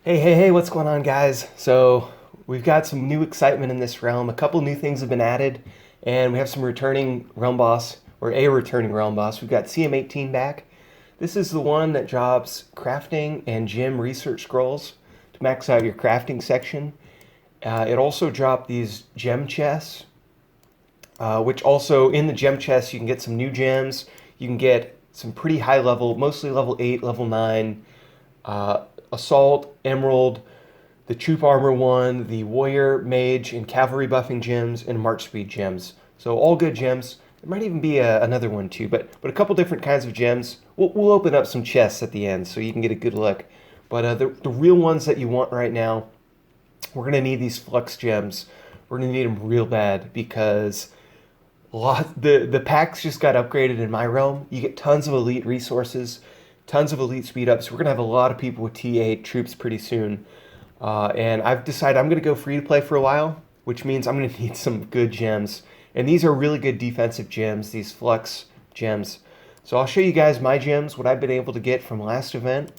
Hey, what's going on, guys? So, we've got some new excitement in this realm. A couple new things have been added, and we have some returning realm boss, or a returning realm boss. We've got CM18 back. This is the one that drops crafting and gem research scrolls to max out your crafting section. It also dropped these gem chests, which also in the gem chests you can get some new gems. You can get some pretty high level, mostly level 8, level 9, Assault, Emerald, the Troop Armor one, the Warrior, Mage, and Cavalry buffing gems, and March Speed gems. So all good gems. There might even be another one too, but a couple different kinds of gems. We'll open up some chests at the end so you can get a good look. But the real ones that you want right now, we're going to need these flux gems. We're going to need them real bad because the packs just got upgraded in my realm. You get tons of elite resources, tons of elite speed ups. We're going to have a lot of people with T8 troops pretty soon. And I've decided I'm going to go free to play for a while, which means I'm going to need some good gems. And these are really good defensive gems, these flux gems. So I'll show you guys my gems, what I've been able to get from last event.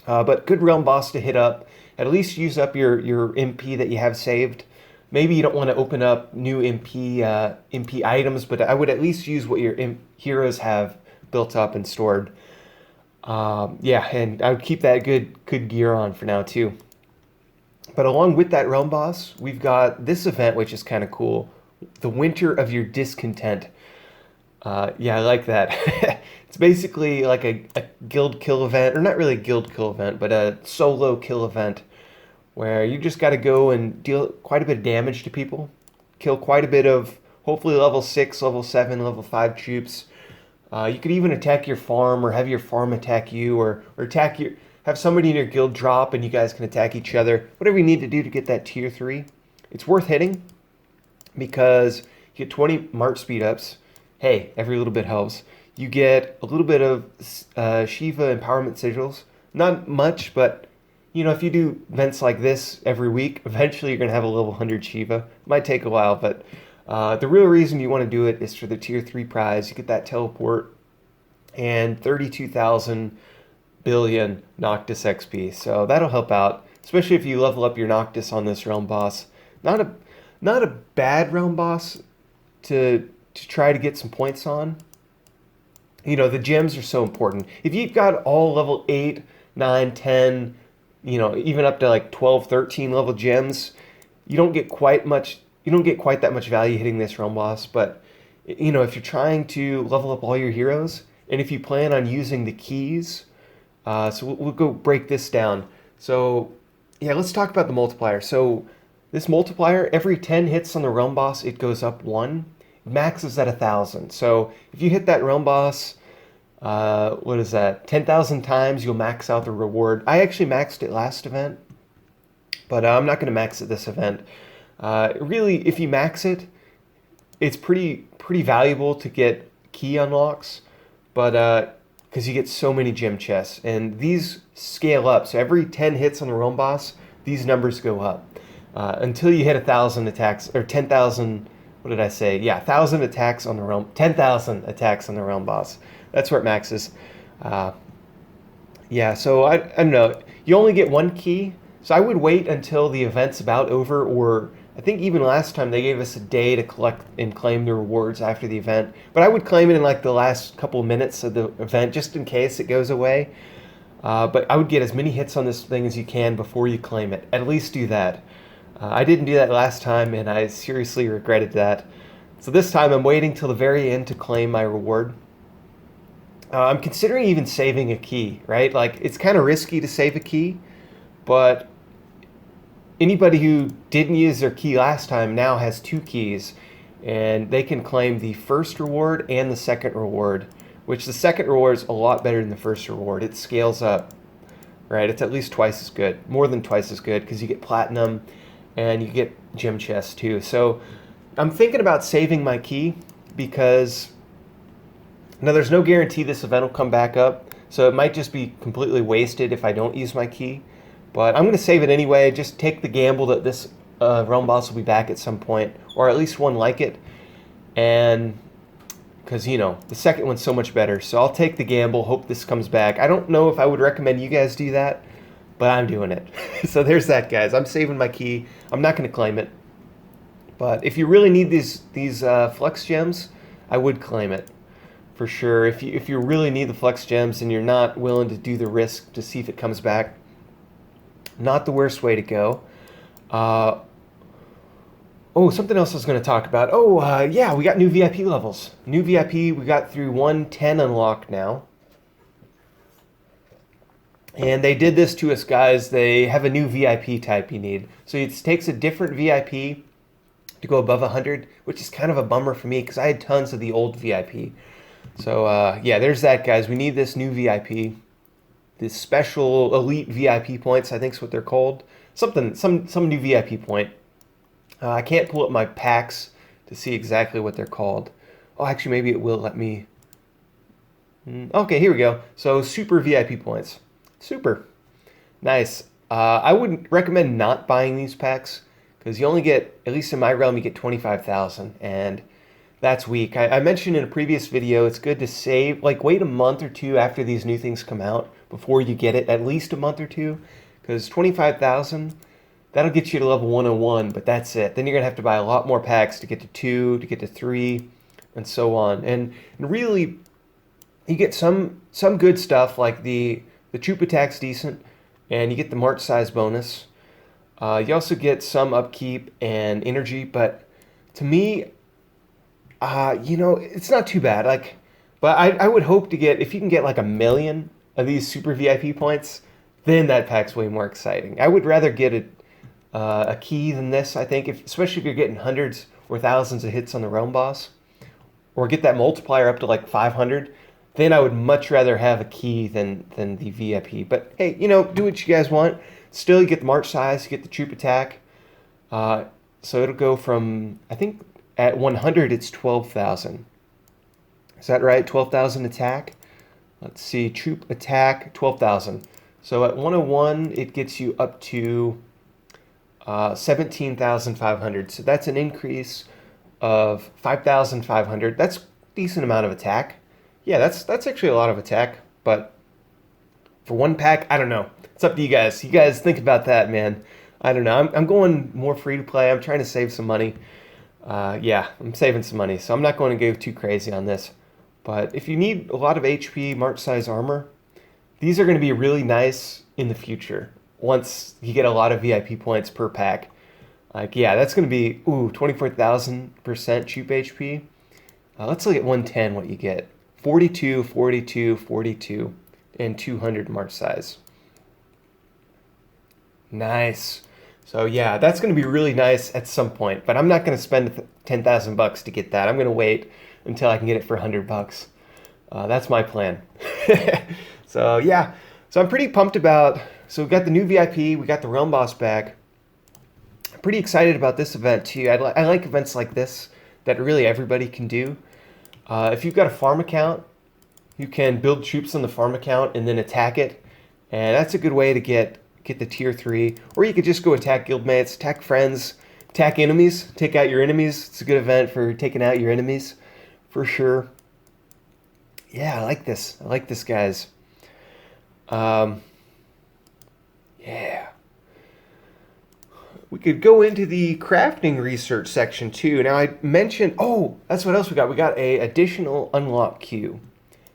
But good realm boss to hit up. At least use up your MP that you have saved. Maybe you don't want to open up new MP items, but I would at least use what your heroes have built up and stored. Yeah, and I would keep that good gear on for now too. But along with that realm boss, we've got this event, which is kind of cool. The Winter of Your Discontent. Yeah, I like that. It's basically like a guild kill event, or not really a guild kill event, but a solo kill event where you just got to go and deal quite a bit of damage to people, kill quite a bit of hopefully level 6, level 7, level 5 troops. You could even attack your farm or have your farm attack you or have somebody in your guild drop and you guys can attack each other. Whatever you need to do to get that tier 3. It's worth hitting because you get 20 March speed ups. Hey, every little bit helps. You get a little bit of Shiva empowerment sigils. Not much, but you know, if you do events like this every week, eventually you're going to have a level 100 Shiva. It might take a while, but the real reason you want to do it is for the tier 3 prize. You get that teleport and 32,000 billion Noctis XP. So that'll help out, especially if you level up your Noctis on this realm boss. Not a bad realm boss to try to get some points on. You know, the gems are so important. If you've got all level 8, 9, 10, you know, even up to like 12, 13 level gems, you don't get quite that much value hitting this realm boss. But you know, if you're trying to level up all your heroes, and if you plan on using the keys, so we'll go break this down. So yeah, let's talk about the multiplier. So this multiplier, every 10 hits on the realm boss, it goes up 1. It maxes at 1,000. So if you hit that realm boss, what is that? 10,000 times, you'll max out the reward. I actually maxed it last event, but I'm not going to max it this event. Really, if you max it, it's pretty valuable to get key unlocks, but because you get so many gem chests, and these scale up. So every 10 hits on the realm boss, these numbers go up until you hit 1,000 attacks or 10,000. What did I say? Yeah, 1,000 attacks on the realm. 10,000 attacks on the realm boss. That's where it maxes. Yeah, so I don't know. You only get one key, so I would wait until the event's about over, or I think even last time they gave us a day to collect and claim the rewards after the event. But I would claim it in like the last couple of minutes of the event, just in case it goes away. But I would get as many hits on this thing as you can before you claim it. At least do that. I didn't do that last time, and I seriously regretted that. So this time I'm waiting till the very end to claim my reward. I'm considering even saving a key, right? Like, it's kind of risky to save a key, but anybody who didn't use their key last time now has 2 keys, and they can claim the first reward and the second reward, which the second reward is a lot better than the first reward. It scales up, right? It's at least twice as good, more than twice as good, because you get platinum and you get gem chests too. So I'm thinking about saving my key because now there's no guarantee this event will come back up, so it might just be completely wasted if I don't use my key. But I'm going to save it anyway. Just take the gamble that this realm boss will be back at some point, or at least one like it. And because, you know, the second one's so much better. So I'll take the gamble, hope this comes back. I don't know if I would recommend you guys do that, but I'm doing it. So there's that, guys. I'm saving my key. I'm not going to claim it. But if you really need these flux gems, I would claim it for sure. If you really need the flux gems and you're not willing to do the risk to see if it comes back, not the worst way to go. Oh, something else I was going to talk about. Oh, yeah, we got new VIP levels. New VIP, we got through 110 unlocked now. And they did this to us, guys. They have a new VIP type you need. So it takes a different VIP to go above 100, which is kind of a bummer for me because I had tons of the old VIP. So, yeah, there's that, guys. We need this new VIP. This special elite VIP points, I think is what they're called. Some new VIP point. I can't pull up my packs to see exactly what they're called. Oh, actually, maybe it will let me. Okay, here we go. So, super VIP points. Super. Nice. I would recommend not buying these packs because you only get, at least in my realm, you get 25,000. And that's weak. I mentioned in a previous video, it's good to save, like wait a month or two after these new things come out before you get it, at least a month or two. Because 25,000... that'll get you to level 101, but that's it. Then you're going to have to buy a lot more packs to get to 2, to get to 3, and so on. And really, you get some good stuff, like the troop attack's decent, and you get the march size bonus. You also get some upkeep and energy, but to me, you know, it's not too bad. Like, but I would hope to get, if you can get like 1 million of these super VIP points, then that pack's way more exciting. I would rather get a key than this, I think, especially if you're getting hundreds or thousands of hits on the realm boss, or get that multiplier up to like 500, then I would much rather have a key than the VIP. But hey, you know, do what you guys want. Still, you get the march size, you get the troop attack. So it'll go from, I think at 100 it's 12,000. Is that right? 12,000 attack. Let's see, troop attack 12,000. So at 101 it gets you up to 17,500. So that's an increase of 5,500. That's a decent amount of attack. Yeah, that's actually a lot of attack. But for one pack, I don't know. It's up to you guys. You guys think about that, man. I don't know. I'm going more free to play. I'm trying to save some money. Yeah, I'm saving some money. So I'm not going to go too crazy on this. But if you need a lot of HP, march size armor, these are going to be really nice in the future. Once you get a lot of VIP points per pack. Like, yeah, that's going to be, 24,000% troop HP. Let's look at 110, what you get. 42, 42, 42, and 200 march size. Nice. So, yeah, that's going to be really nice at some point. But I'm not going to spend 10,000 bucks to get that. I'm going to wait until I can get it for 100 bucks. That's my plan. So, yeah. So I'm pretty pumped about... So we got the new VIP, we got the Realm Boss back. I'm pretty excited about this event too. I like events like this that really everybody can do. If you've got a farm account, you can build troops on the farm account and then attack it. And that's a good way to get the tier 3. Or you could just go attack guildmates, attack friends, attack enemies, take out your enemies. It's a good event for taking out your enemies, for sure. Yeah, I like this. I like this, guys. Yeah. We could go into the crafting research section too. Now I mentioned, that's what else we got. We got a additional unlock queue.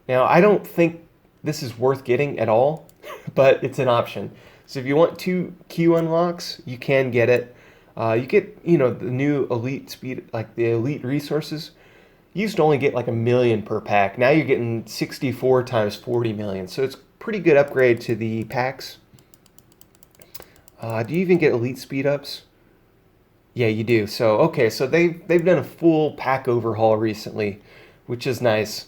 Now I don't think this is worth getting at all, but it's an option. So if you want 2 queue unlocks, you can get it. You get, the new elite speed, like the elite resources. You used to only get like 1 million per pack. Now you're getting 64 times 40 million. So it's a pretty good upgrade to the packs. Do you even get elite speed ups? Yeah, you do. So okay, so they've done a full pack overhaul recently, which is nice.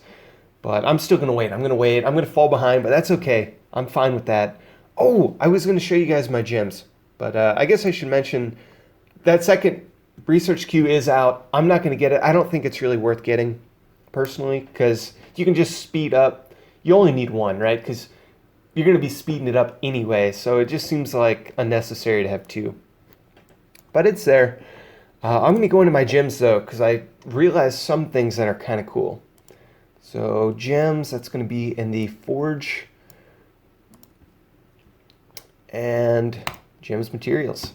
But I'm still gonna wait. I'm gonna fall behind, but that's okay. I'm fine with that. Oh, I was gonna show you guys my gems, but I guess I should mention that second research queue is out. I'm not gonna get it. I don't think it's really worth getting, personally, because you can just speed up. You only need 1, right? Because you're going to be speeding it up anyway, so it just seems like unnecessary to have 2. But it's there. I'm going to go into my gems, though, because I realized some things that are kind of cool. So gems, that's going to be in the Forge. and gems materials.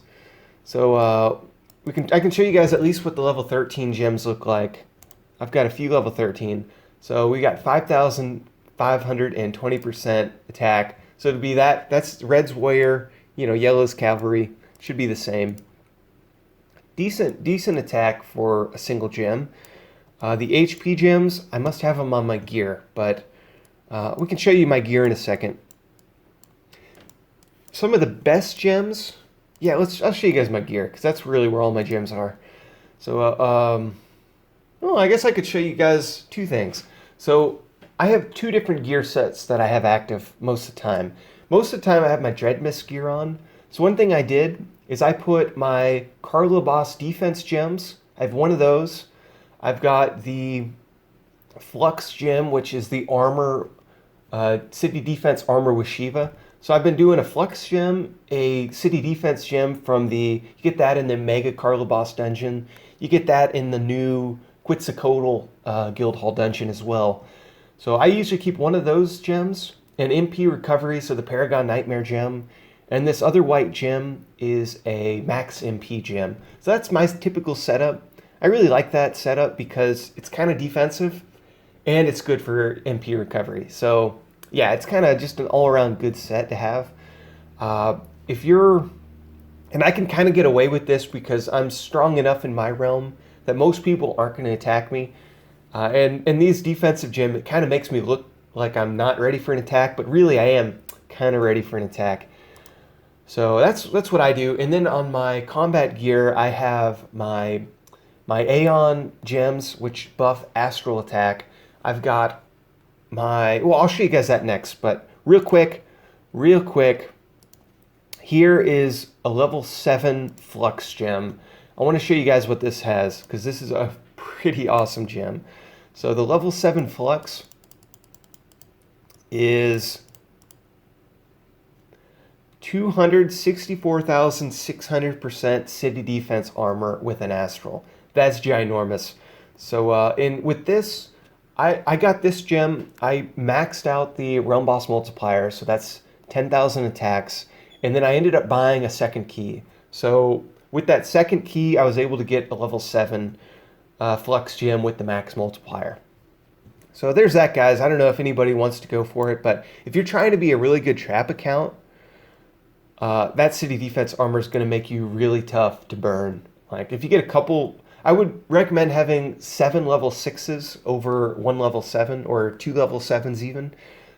So I can show you guys at least what the level 13 gems look like. I've got a few level 13. So we got 5,520% attack. So to be that's red's warrior, yellow's cavalry. Should be the same. Decent attack for a single gem. The HP gems, I must have them on my gear, but we can show you my gear in a second. Some of the best gems, yeah, I'll show you guys my gear, because that's really where all my gems are. So, well, I guess I could show you guys two things. So, I have two different gear sets that I have active most of the time. Most of the time I have my Dreadmist gear on. So one thing I did is I put my Karlabos Defense gems. I have one of those. I've got the Flux gem, which is the armor, city defense armor with Shiva. So I've been doing a Flux gem, a city defense gem from you get that in the Mega Karlabos dungeon. You get that in the new Quetzalcoatl Guild Hall dungeon as well. So I usually keep one of those gems, an MP recovery, so the Paragon Nightmare gem, and this other white gem is a max MP gem. So that's my typical setup. I really like that setup because it's kind of defensive and it's good for MP recovery. So yeah, it's kind of just an all-around good set to have. And I can kind of get away with this because I'm strong enough in my realm that most people aren't going to attack me. And these defensive gem, it kind of makes me look like I'm not ready for an attack, but really I am kind of ready for an attack. So that's what I do. And then on my combat gear, I have my aeon gems, which buff astral attack. I've got well, I'll show you guys that next, but real quick, here is a level 7 flux gem. I want to show you guys what this has, because this is a pretty awesome gem. So the level 7 flux is 264,600% city defense armor with an astral. That's ginormous. So with this, I got this gem. I maxed out the realm boss multiplier, so that's 10,000 attacks, and then I ended up buying a second key. So with that second key, I was able to get a level 7 flux gem with the max multiplier. So there's that, guys. I don't know if anybody wants to go for it, but if you're trying to be a really good trap account, that city defense armor is going to make you really tough to burn. Like if you get a couple, I would recommend having 7 level 6s over 1 level 7 or 2 level 7s even.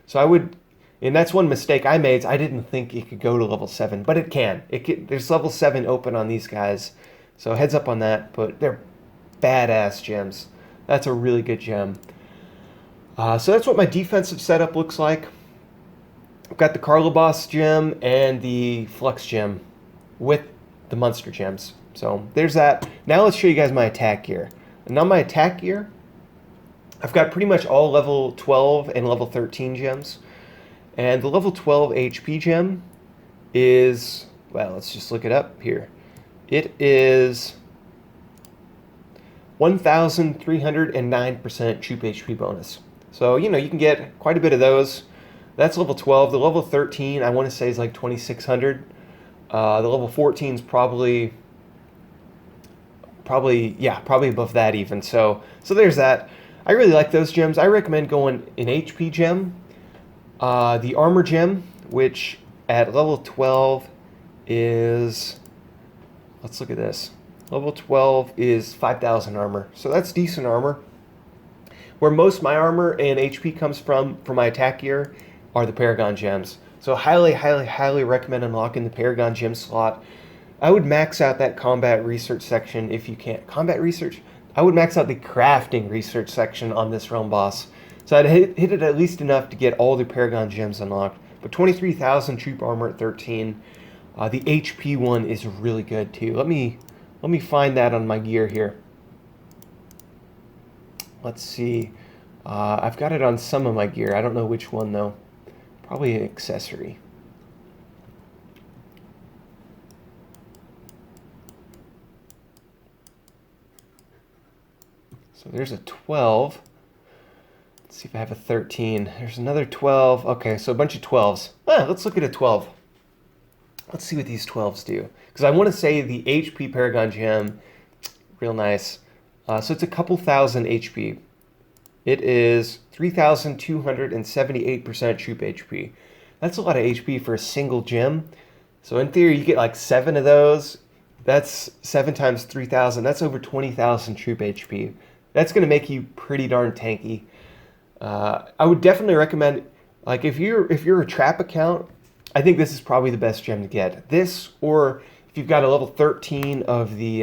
So I would, and that's one mistake I made. I didn't think it could go to level 7, but it can. There's level 7 open on these guys. So heads up on that, but they're badass gems. That's a really good gem. So that's what my defensive setup looks like. I've got the Karlabos gem and the Flux gem with the monster gems. So there's that. Now let's show you guys my attack gear. And on my attack gear, I've got pretty much all level 12 and level 13 gems. And the level 12 HP gem is, well, let's just look it up here. It is 1,309% troop HP bonus. So, you can get quite a bit of those. That's level 12. The level 13, I want to say, is like 2,600. The level 14 is probably above that even. So there's that. I really like those gems. I recommend going an HP gem, the armor gem, which at level 12 is, let's look at this. Level 12 is 5,000 armor. So that's decent armor. Where most of my armor and HP comes from for my attack gear are the Paragon gems. So highly recommend unlocking the Paragon gem slot. I would max out that combat research section if you can. Combat research? I would max out the crafting research section on this realm boss. So I'd hit it at least enough to get all the Paragon gems unlocked. But 23,000 troop armor at 13. The HP one is really good too. Let me find that on my gear here. Let's see. I've got it on some of my gear. I don't know which one though. Probably an accessory. So there's a 12. Let's see if I have a 13. There's another 12. Okay, so a bunch of 12s. Let's look at a 12. Let's see what these 12s do. Because I want to say the HP Paragon gem, real nice. So it's a couple thousand HP. It is 3,278% troop HP. That's a lot of HP for a single gem. So in theory, you get like 7 of those. That's 7 times 3,000. That's over 20,000 troop HP. That's going to make you pretty darn tanky. I would definitely recommend, like if you're a trap account, I think this is probably the best gem to get. This, or if you've got a level 13 of the,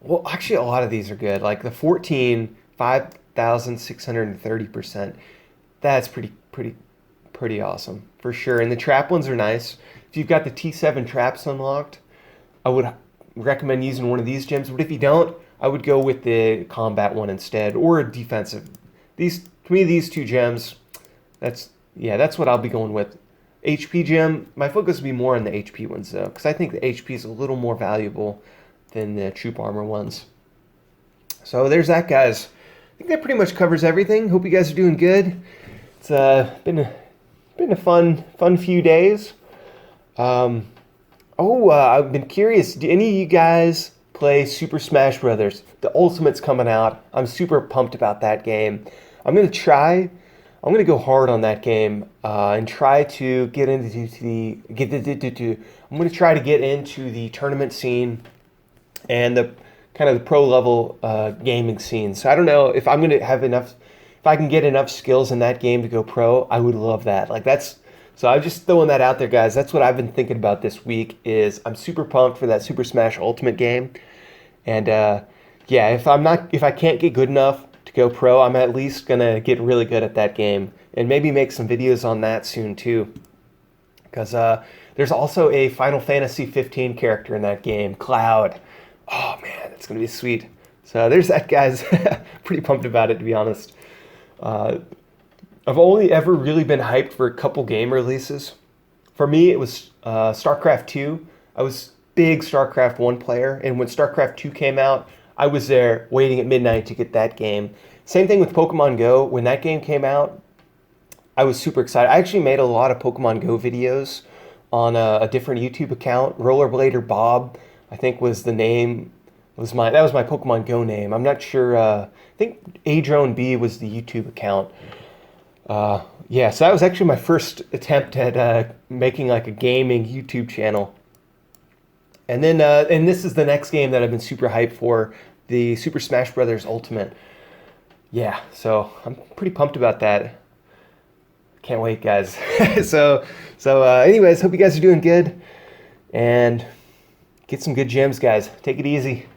well, actually a lot of these are good. Like the 14, 5,630%. That's pretty awesome for sure. And the trap ones are nice. If you've got the T7 traps unlocked, I would recommend using one of these gems. But if you don't, I would go with the combat one instead, or a defensive. To me, these 2 gems, that's what I'll be going with. HP gem, my focus will be more on the HP ones though, because I think the HP is a little more valuable than the troop armor ones. So there's that, guys. I think that pretty much covers everything. Hope you guys are doing good. It's been a fun few days. I've been curious. Do any of you guys play Super Smash Brothers? The Ultimate's coming out. I'm super pumped about that game. I'm gonna go hard on that game and try to get into the tournament scene and the kind of the pro level gaming scene. So I don't know if I'm gonna have enough. If I can get enough skills in that game to go pro, I would love that. So I'm just throwing that out there, guys. That's what I've been thinking about this week. I'm super pumped for that Super Smash Ultimate game, and if I can't get good enough to go pro, I'm at least gonna get really good at that game and maybe make some videos on that soon too. Because there's also a Final Fantasy 15 character in that game, Cloud. Oh man, it's gonna be sweet. So there's that, guys. Pretty pumped about it, to be honest. I've only ever really been hyped for a couple game releases. For me, it was StarCraft 2. I was big StarCraft 1 player, and when StarCraft 2 came out, I was there waiting at midnight to get that game. Same thing with Pokemon Go. When that game came out, I was super excited. I actually made a lot of Pokemon Go videos on a different YouTube account. Rollerblader Bob, I think was the name. That was my Pokemon Go name. I'm not sure. I think Adrone B was the YouTube account. So that was actually my first attempt at making like a gaming YouTube channel. And then and this is the next game that I've been super hyped for, the Super Smash Brothers Ultimate. Yeah, so I'm pretty pumped about that. Can't wait, guys. Anyways, hope you guys are doing good and get some good gems, guys. Take it easy.